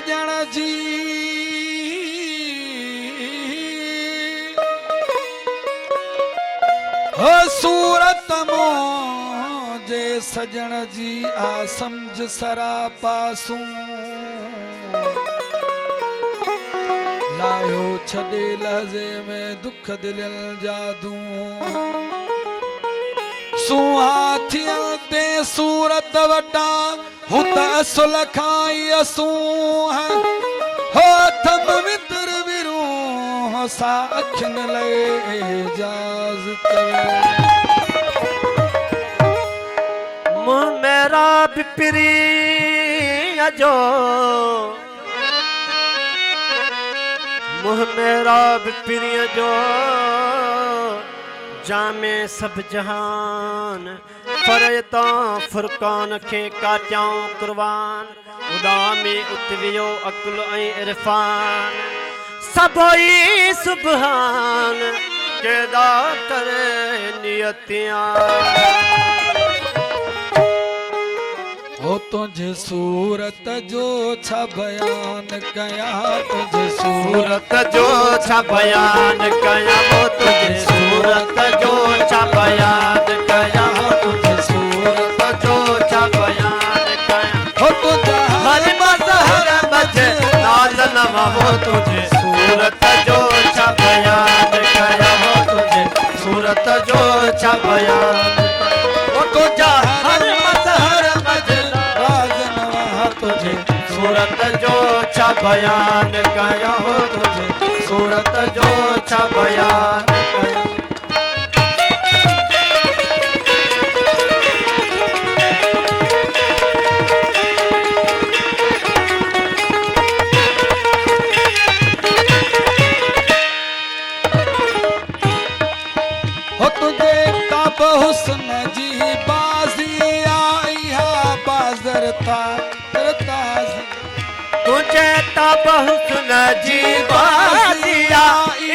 सजण जी हो सूरत मोजे सजण जी आ समझ सरापासूं लायो छॾे लहज़े में दुख दिलियल जादू सुहाथियल ते सूरत वटा हूं त असुल खाई असूं हो थम वितर विरूं सा अखिन लए इजाज़त मुँह मेरा बिपरी जो मुँह मेरा बिपरी जो जामे सब जहान पर तो फुरकान के काट्याऊं कुर्बान उदामी उतवियो अकुल ऐं इरफान सबोई सुबहान के दातर नियतियां हो तुझे सूरत जो छा बयान कया तुझे सूरत जो छा बयान कया वो तुझे सूरत जो छा बयान कया वो तुझे सूरत जो छा बयान कया हो तुझा हर मज़हर मझे नाज़न वो तुझे सूरत जो छा बयान कया वो तुझे सूरत जो छा बयान वो तुझा हर मज़हर मझे तुझे सूरत जो छा बयान कया हो तुझे सूरत जो छा बयान कया हो तुझे तब हुस्न जी बाजी आई है बाज़र था तुझे तब हुस्न जी बाजिया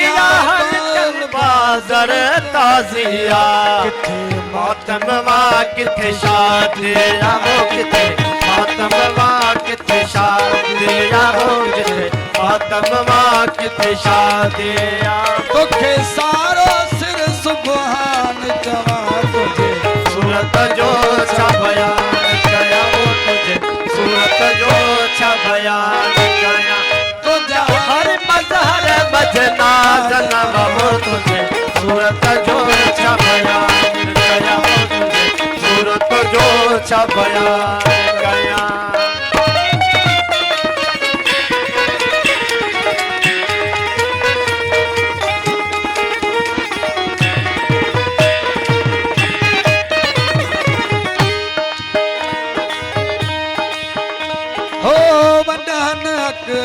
इलाहन बाज़र ताजिया किथे मातम वा किथे शादिया हो किथे मातम वा किथे शादिया हो किथे मातम वा किथे शादिया तोखे सारो सिर सुबहान जवा तुझे सूरत जो छा बयान कया वो तुझे सूरत जो छा बयान कया तुझा हर मज़हर बजना जनम हो तुझे सूरत जो छा बयान कया वो तुझे सूरत जो छा बयान कया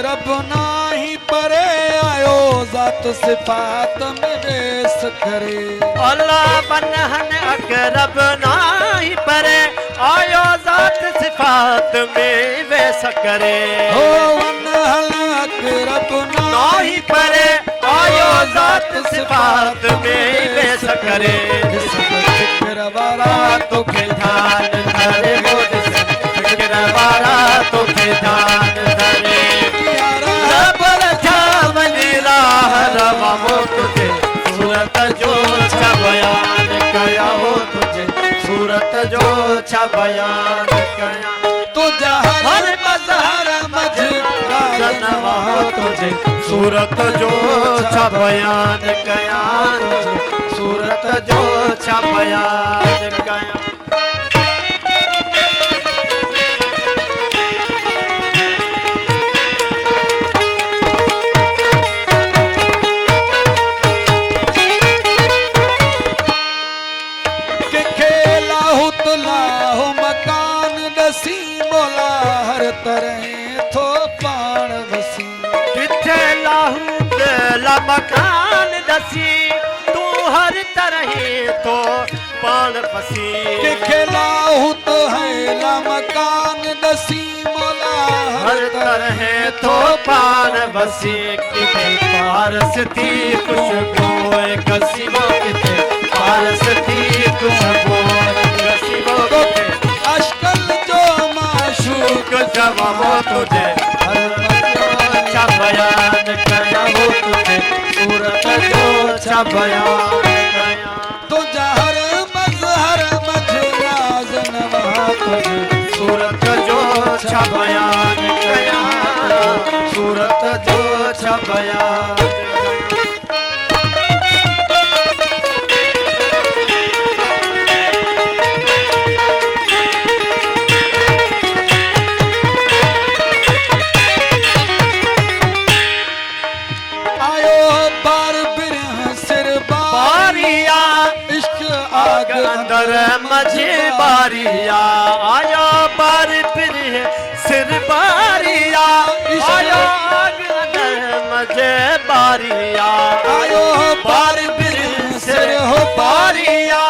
रब नाही परे आयो ज़ात सिफ़ात में वेस करे अल्लाह बनहन अकरब नाही परे आयो ज़ात सिफ़ात में वेस करे हो वनहल अकरब नाही परे आयो ज़ात सिफ़ात में वेस करे फिक्र वारा तोखे ध्यान धरे हो फिक्र वारा तोखे ध्यान धरे तुझे सूरत जो छा बयान कया हो तुझे सूरत जो छा बयान कया तुझा हर मज़हर जनवा तुझे सूरत जो छा बयान कया सूरत जो छा बयान कया लाहो मकान दसी मोला हर तरह थो पाण वसी किथे लाहू ला मकान दसी तू हर तरह तो पाण वसी किथे लाहू तो है ला मकान दसी मोला हर तरह तो पाण वसी किथे पारस थी खुशबू कसीमो किथे पारस थी खुशबू अशकल जो माशूक जवाब तुझे छा बयान कया तुझा हर मझ नाज़नवा तुझ सूरत जो छा बयान कया सूरत जो छा बयान अंदर मझे बारिया आया बार फिर सिर बारिया आया अंदर मझे बारिया आयो बार फिर सिर हो बारिया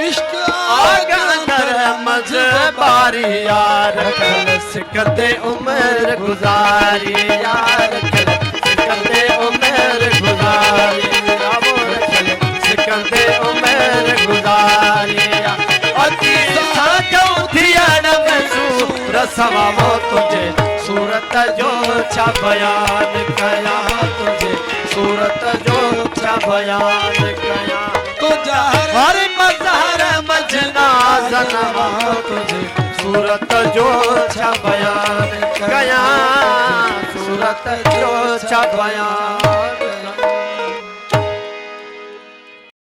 इश्क आग अंदर मझे बारिया रखल सिकते उम्र गुजारिया रखल सिकते उम्र गुजारिया वो रखल सिकते उम्र गुजारिया अति साजो थियण में रसवा वो तुझे सूरत जो छा बयान कया तुझे सूरत जो छा बयान कया तुझा हर मजहर मजना जनवा तुझे सूरत जो छा बयान कया सूरत जो छा बयान